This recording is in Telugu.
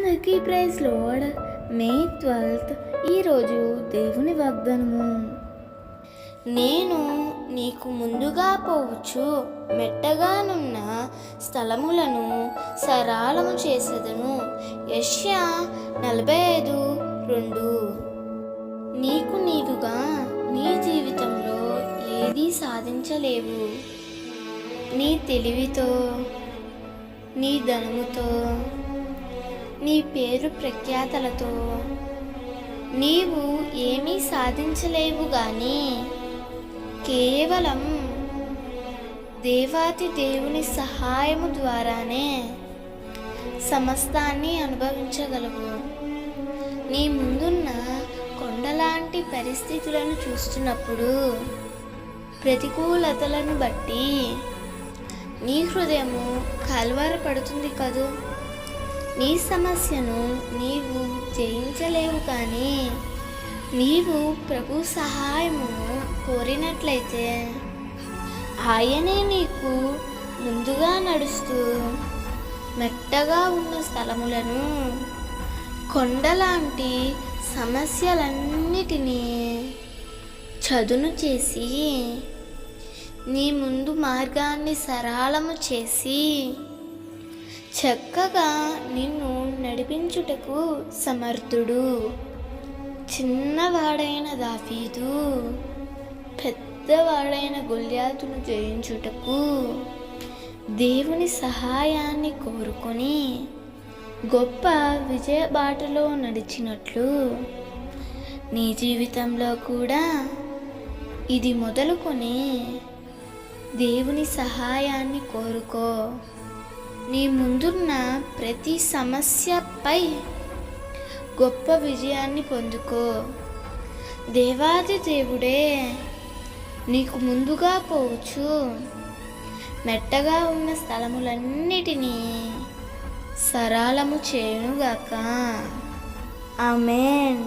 అందరికీ ప్రైజ్ లార్డ్. మే 12 ఈరోజు దేవుని వాగ్దానము. నేను నీకు ముందుగా పోవచ్చు మెట్టగానున్న స్థలములను సరళము చేసేదను. యెషయా 45:2. నీకు నీవుగా నీ జీవితంలో ఏదీ సాధించలేవు. నీ తెలివితో, నీ ధనముతో, నీ పేరు ప్రఖ్యాతలతో నీవు ఏమీ సాధించలేవు గాని కేవలం దేవాతి దేవుని సహాయము ద్వారానే సమస్తాన్ని అనుభవించగలవు. నీ ముందున్న కొండలాంటి పరిస్థితులను చూస్తున్నప్పుడు, ప్రతికూలతలను బట్టి నీ హృదయము కలవరపడుతుంది కదూ. నీ సమస్యను నీవు జయించలేవు, కానీ నీవు ప్రభు సహాయము కోరినట్లయితే ఆయనే నీకు ముందుగా నడుస్తూ మెట్టగా ఉన్న స్థలములను, కొండలాంటి సమస్యలన్నిటినీ చదును చేసి నీ ముందు మార్గాన్ని సరళము చేసి చక్కగా నిన్ను నడిపించుటకు సమర్థుడు. చిన్నవాడైన దావీదు పెద్దవాడైన గొల్యాతును జయించుటకు దేవుని సహాయాన్ని కోరుకొని గొప్ప విజయ బాటలో నడిచినట్లు నీ జీవితంలో కూడా ఇది మొదలుకొని దేవుని సహాయాన్ని కోరుకో. నీ ముందున్న ప్రతి సమస్యపై గొప్ప విజయాన్ని పొందుకో. దేవాది దేవుడే నీకు ముందుగా పోవచ్చు మెట్టగా ఉన్న స్థలములన్నిటినీ సరళము చేయునుగాక. ఆమేన్.